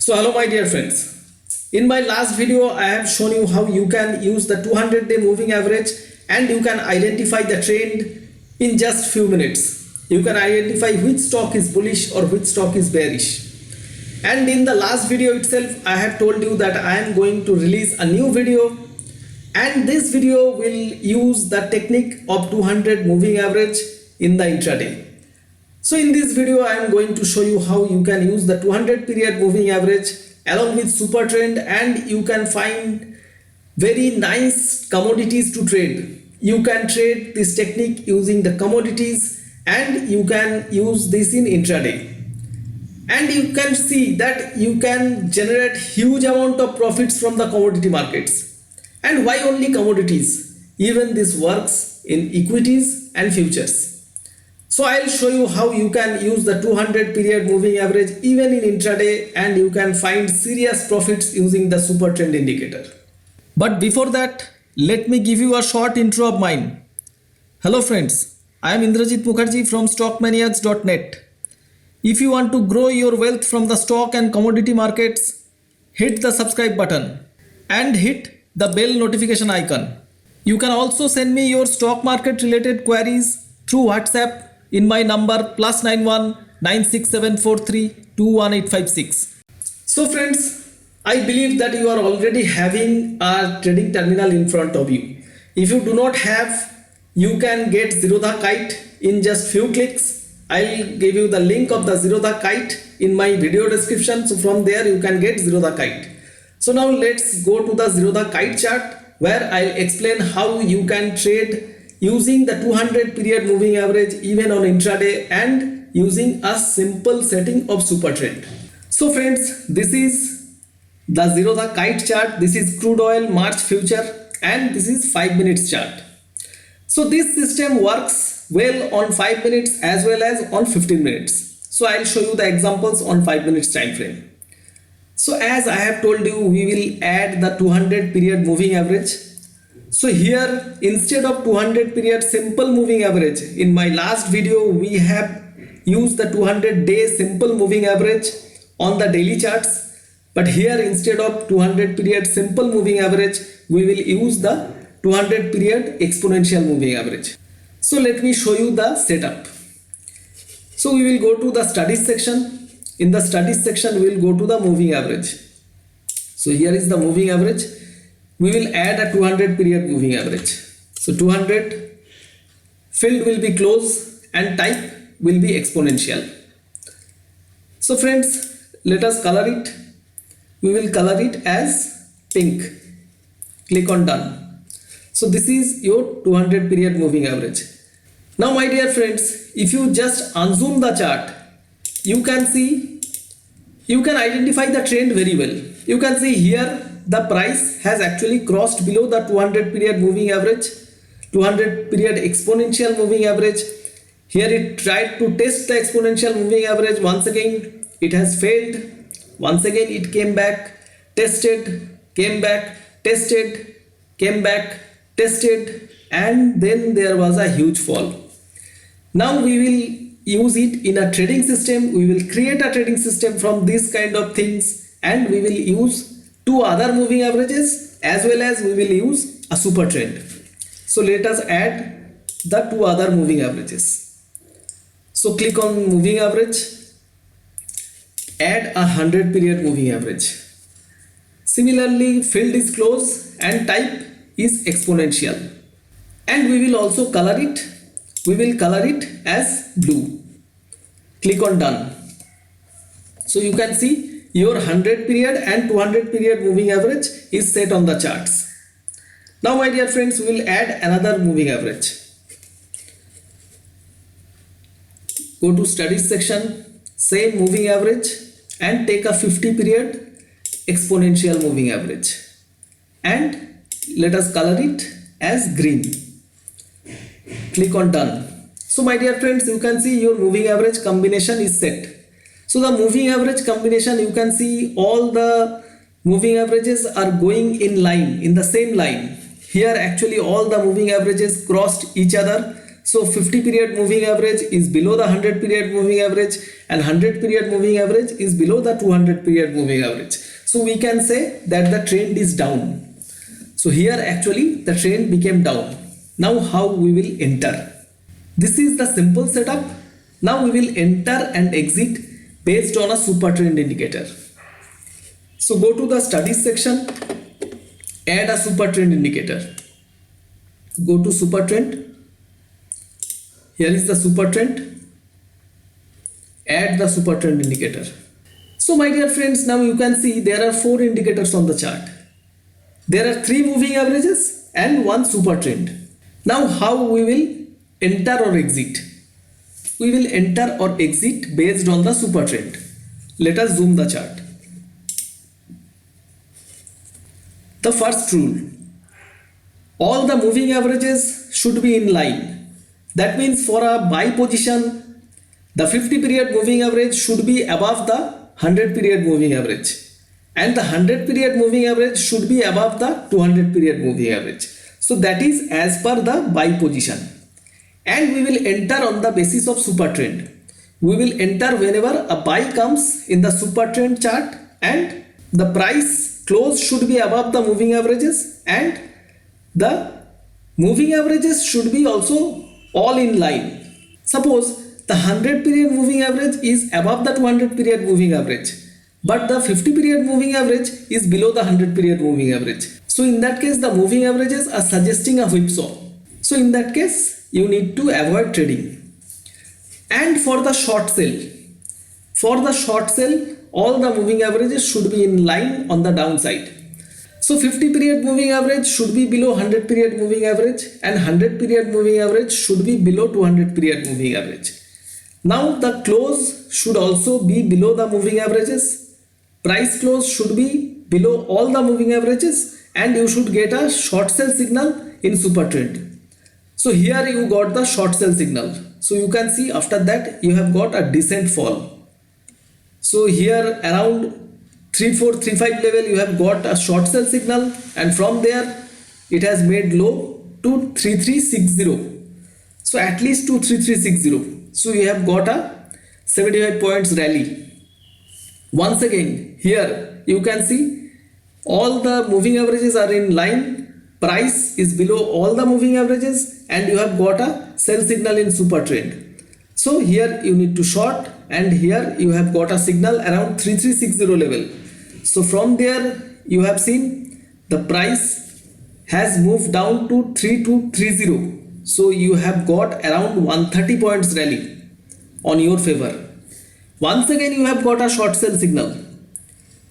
So hello my dear friends. In my last video I have shown you how you can use the 200-day moving average and you can identify the trend in just few minutes. You can identify which stock is bullish or which stock is bearish. And in the last video itself I have told you that I am going to release a new video, and this video will use the technique of 200 moving average in the intraday. So in this video I am going to show you how you can use the 200 period moving average along with SuperTrend, and you can find very nice commodities to trade. You can trade this technique using the commodities and you can use this in intraday. And you can see that you can generate huge amount of profits from the commodity markets. And why only commodities? Even this works in equities and futures. So I'll show you how you can use the 200 period moving average even in intraday, and you can find serious profits using the SuperTrend indicator. But before that, let me give you a short intro of mine. Hello friends, I am Indrajit from stockmaniacs.net. If you want to grow your wealth from the stock and commodity markets, hit the subscribe button and hit the bell notification icon. You can also send me your stock market related queries through WhatsApp in my number +91 96743 21856. So friends, I believe that you are already having a trading terminal in front of you. If you do not have, you can get Zerodha Kite in just few clicks. I'll give you the link of the Zerodha Kite in my video description. So from there you can get Zerodha Kite. So now let's go to the Zerodha Kite chart, where I'll explain how you can trade using the 200 period moving average even on intraday and using a simple setting of SuperTrend. So friends, this is the Zerodha Kite chart. This is crude oil March future and this is 5 minutes chart. So this system works well on 5 minutes as well as on 15 minutes. So I'll show you the examples on 5 minutes time frame. So as I have told you, we will add the 200 period moving average. So here, instead of 200 period simple moving average, in my last video we have used the 200 day simple moving average on the daily charts. But here, instead of 200 period simple moving average, we will use the 200 period exponential moving average. So let me show you the setup. So we will go to the studies section. In the studies section we will go to the moving average. So here is the moving average. We will add a 200 period moving average. So 200, field will be close and type will be exponential. So friends, let us color it. We will color it as pink. Click on done. So this is your 200 period moving average. Now my dear friends, if you just unzoom the chart, you can see, you can identify the trend very well. You can see here the price has actually crossed below the 200 period moving average, 200 period exponential moving average. Here it tried to test the exponential moving average. Once again it has failed. Once again it came back, tested, came back, tested, came back, tested, and then there was a huge fall. Now we will use it in a trading system. We will create a trading system from this kind of things, and we will use two other moving averages as well as we will use a SuperTrend. So let us add the two other moving averages. So click on moving average, add a 100 period moving average. Similarly, field is close and type is exponential, and we will also color it. We will color it as blue. Click on done. So you can see your 100 period and 200 period moving average is set on the charts. Now my dear friends, we will add another moving average. Go to studies section, same moving average, and take a 50 period exponential moving average, and let us color it as green. Click on done. So my dear friends, you can see your moving average combination is set. So the moving average combination, you can see all the moving averages are going in line, in the same line. Here actually all the moving averages crossed each other. So 50 period moving average is below the 100 period moving average, and 100 period moving average is below the 200 period moving average. So we can say that the trend is down. So here actually the trend became down. Now how we will enter? This is the simple setup. Now we will enter and exit based on a SuperTrend indicator. So go to the studies section, add a SuperTrend indicator. Go to SuperTrend. Here is the SuperTrend. Add the SuperTrend indicator. So my dear friends, now you can see there are 4 indicators on the chart. There are 3 moving averages and 1 SuperTrend. Now how we will enter or exit? We will enter or exit based on the SuperTrend. Let us zoom the chart. The first rule: all the moving averages should be in line. That means for a buy position, the 50 period moving average should be above the 100 period moving average, and the 100 period moving average should be above the 200 period moving average. So that is as per the buy position. And we will enter on the basis of SuperTrend. We will enter whenever a buy comes in the SuperTrend chart, and the price close should be above the moving averages, and the moving averages should be also all in line. Suppose the 100 period moving average is above the 200 period moving average, but the 50 period moving average is below the 100 period moving average. So in that case the moving averages are suggesting a whipsaw. So in that case you need to avoid trading. And for the short sell, all the moving averages should be in line on the downside. So 50 period moving average should be below 100 period moving average, and 100 period moving average should be below 200 period moving average. Now the close should also be below the moving averages. Price close should be below all the moving averages, and you should get a short sell signal in SuperTrend. So here you got the short sell signal. So you can see after that you have got a decent fall. So here around 3435 level you have got a short sell signal, and from there it has made low to 3360. So at least to 3360. So you have got a 75 points rally. Once again here you can see all the moving averages are in line. Price is below all the moving averages, and you have got a sell signal in SuperTrend. So here you need to short, and here you have got a signal around 3360 level. So from there you have seen the price has moved down to 3230. So you have got around 130 points rally on your favor. Once again you have got a short sell signal.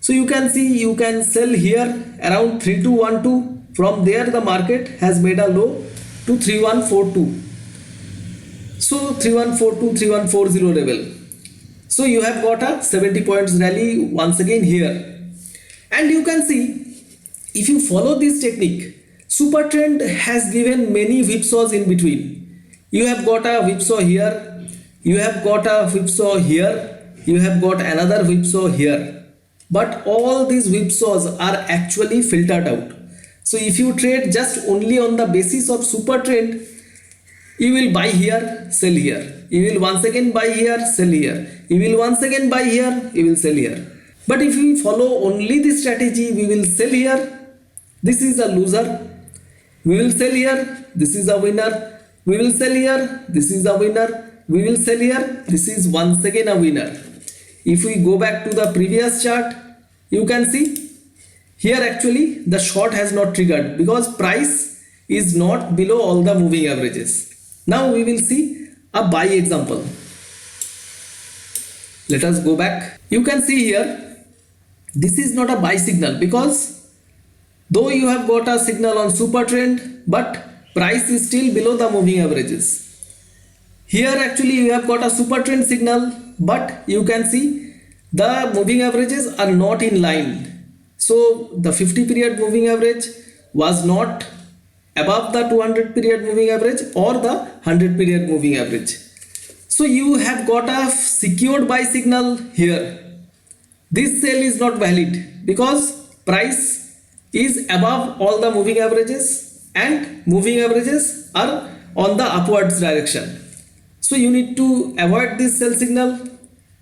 So you can see you can sell here around 3212. From there the market has made a low to 3142. So 3142, 3140 level. So you have got a 70 points rally once again here. And you can see if you follow this technique, SuperTrend has given many whipsaws in between. You have got a whipsaw here, you have got a whipsaw here, you have got another whipsaw here. But all these whipsaws are actually filtered out. So if you trade just only on the basis of SuperTrend, you will buy here, sell here. You will once again buy here, sell here. You will once again buy here, you will sell here. But if we follow only this strategy, we will sell here. This is a loser. We will sell here. This is a winner. We will sell here. This is a winner. We will sell here. This is once again a winner. If we go back to the previous chart, you can see here actually the short has not triggered because price is not below all the moving averages. Now we will see a buy example. Let us go back. You can see here this is not a buy signal because though you have got a signal on SuperTrend, but price is still below the moving averages. Here actually you have got a SuperTrend signal, but you can see the moving averages are not in line. So the 50 period moving average was not above the 200 period moving average or the 100 period moving average. So you have got a secured buy signal here. This sale is not valid because price is above all the moving averages and moving averages are on the upwards direction. So you need to avoid this sell signal.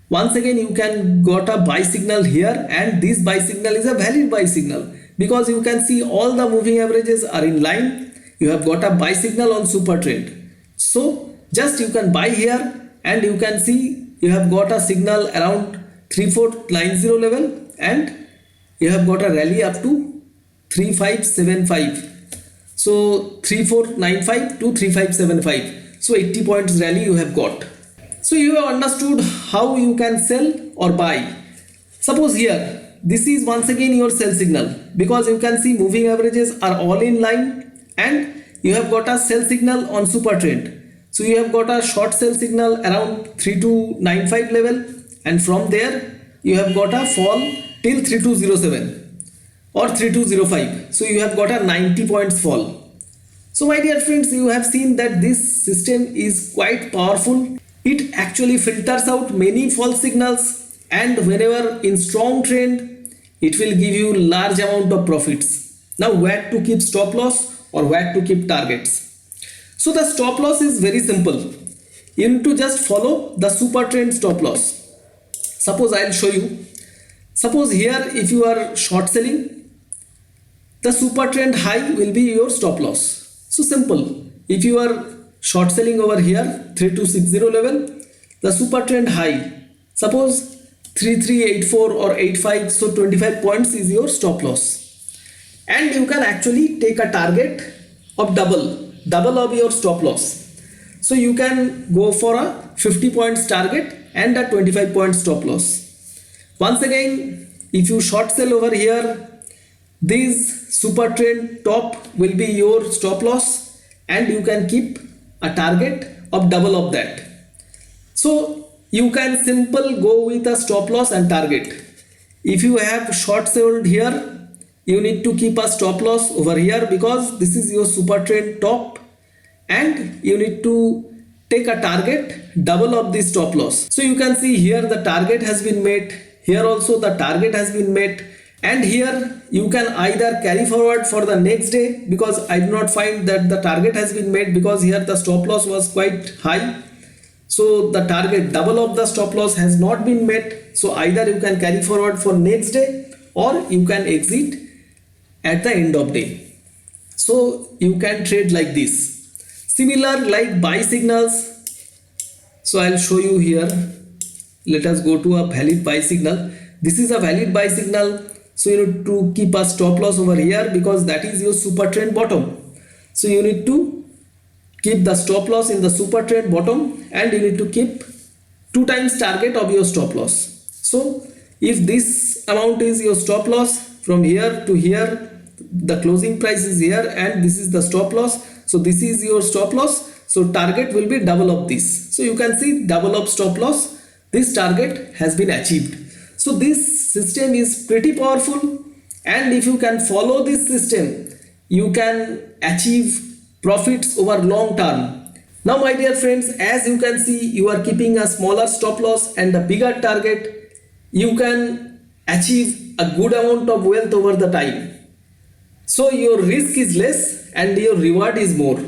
Once again, you can got a buy signal here, and this buy signal is a valid buy signal because you can see all the moving averages are in line. You have got a buy signal on SuperTrend. So just you can buy here, and you can see you have got a signal around 3490 level, and you have got a rally up to 3575. So 3495 to 3575. So 80 points rally you have got. So you have understood how you can sell or buy. Suppose here, this is once again your sell signal because you can see moving averages are all in line, and you have got a sell signal on SuperTrend. So you have got a short sell signal around 3295 level, and from there you have got a fall till 3207 or 3205. So you have got a 90 points fall. So my dear friends, you have seen that this system is quite powerful. It actually filters out many false signals, and whenever in strong trend, it will give you large amount of profits. Now where to keep stop loss or where to keep targets? So the stop loss is very simple. You need to just follow the SuperTrend stop loss. Suppose I'll show you. Suppose here if you are short selling, the SuperTrend high will be your stop loss. So simple. If you are short selling over here 3260 level, the SuperTrend high, suppose 3384 or 85, so 25 points is your stop loss, and you can actually take a target of double of your stop loss. So you can go for a 50 points target and a 25 point stop loss. Once again, if you short sell over here, this SuperTrend top will be your stop loss, and you can keep a target of double of that. So you can simple go with a stop loss and target. If you have short sold here, you need to keep a stop loss over here because this is your SuperTrend top, and you need to take a target double of the stop loss. So you can see here the target has been met, here also the target has been met, and here you can either carry forward for the next day because I do not find that the target has been met because here the stop loss was quite high. So the target double of the stop loss has not been met. So either you can carry forward for next day or you can exit at the end of day. So you can trade like this. Similar like buy signals. So I'll show you here. Let us go to a valid buy signal. This is a valid buy signal. So you need to keep a stop loss over here because that is your SuperTrend bottom. So you need to keep the stop loss in the SuperTrend bottom, and you need to keep 2 times target of your stop loss. So if this amount is your stop loss, from here to here the closing price is here and this is the stop loss. So this is your stop loss. So target will be double of this. So you can see double of stop loss. This target has been achieved. So this system is pretty powerful, and if you can follow this system, you can achieve profits over long term. Now my dear friends, as you can see, you are keeping a smaller stop loss and a bigger target. You can achieve a good amount of wealth over the time. So your risk is less and your reward is more.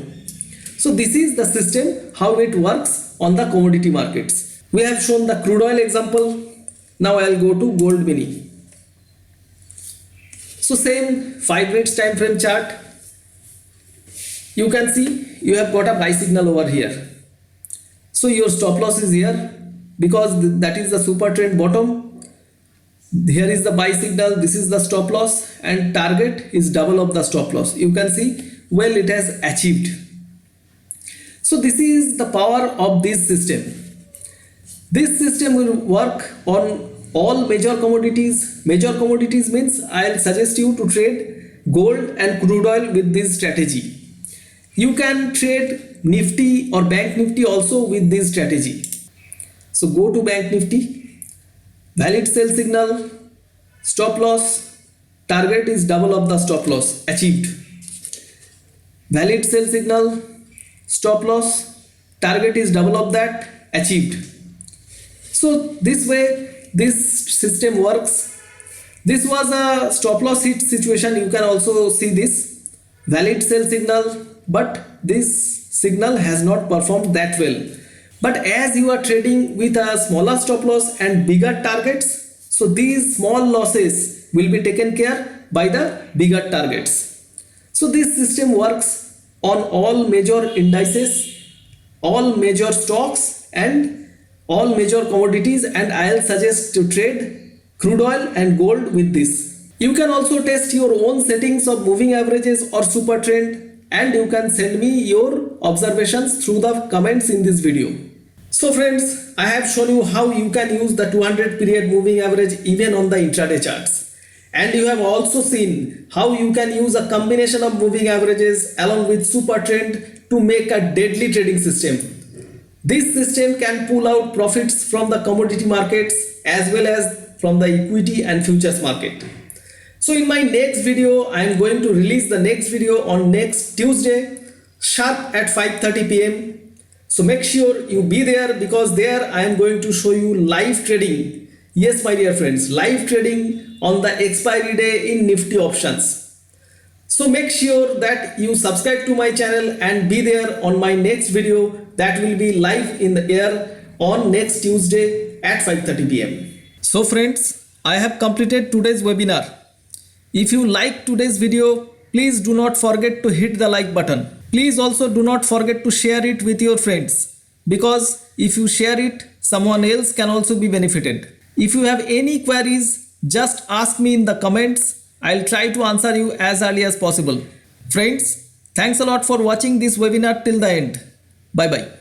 So this is the system how it works on the commodity markets. We have shown the crude oil example. Now I'll go to gold mini. So same 5 minutes time frame chart. You can see you have got a buy signal over here. So your stop loss is here because that is the SuperTrend bottom. Here is the buy signal, this is the stop loss, and target is double of the stop loss. You can see well it has achieved. So this is the power of this system. This system will work on all major commodities. Major commodities means I'll suggest you to trade gold and crude oil with this strategy. You can trade Nifty or Bank Nifty also with this strategy. So go to Bank Nifty, valid sell signal, stop loss, target is double of the stop loss, achieved. Valid sell signal, stop loss, target is double of that, achieved. So this way this system works. This was a stop loss hit situation. You can also see this valid sell signal, but this signal has not performed that well. But as you are trading with a smaller stop loss and bigger targets, so these small losses will be taken care by the bigger targets. So this system works on all major indices, all major stocks and all major commodities, and I'll suggest to trade crude oil and gold with this. You can also test your own settings of moving averages or super trend, and you can send me your observations through the comments in this video. So friends, I have shown you how you can use the 200 period moving average even on the intraday charts. And you have also seen how you can use a combination of moving averages along with super trend to make a deadly trading system. This system can pull out profits from the commodity markets as well as from the equity and futures market. So in my next video, I am going to release the next video on next Tuesday sharp at 5:30 p.m. So make sure you be there, because there I am going to show you live trading. Yes, my dear friends, live trading on the expiry day in Nifty options. So make sure that you subscribe to my channel and be there on my next video that will be live in the air on next Tuesday at 5:30 p.m. So friends, I have completed today's webinar. If you like today's video, please do not forget to hit the like button. Please also do not forget to share it with your friends, because if you share it, someone else can also be benefited. If you have any queries, just ask me in the comments. I'll try to answer you as early as possible. Friends, thanks a lot for watching this webinar till the end. Bye bye.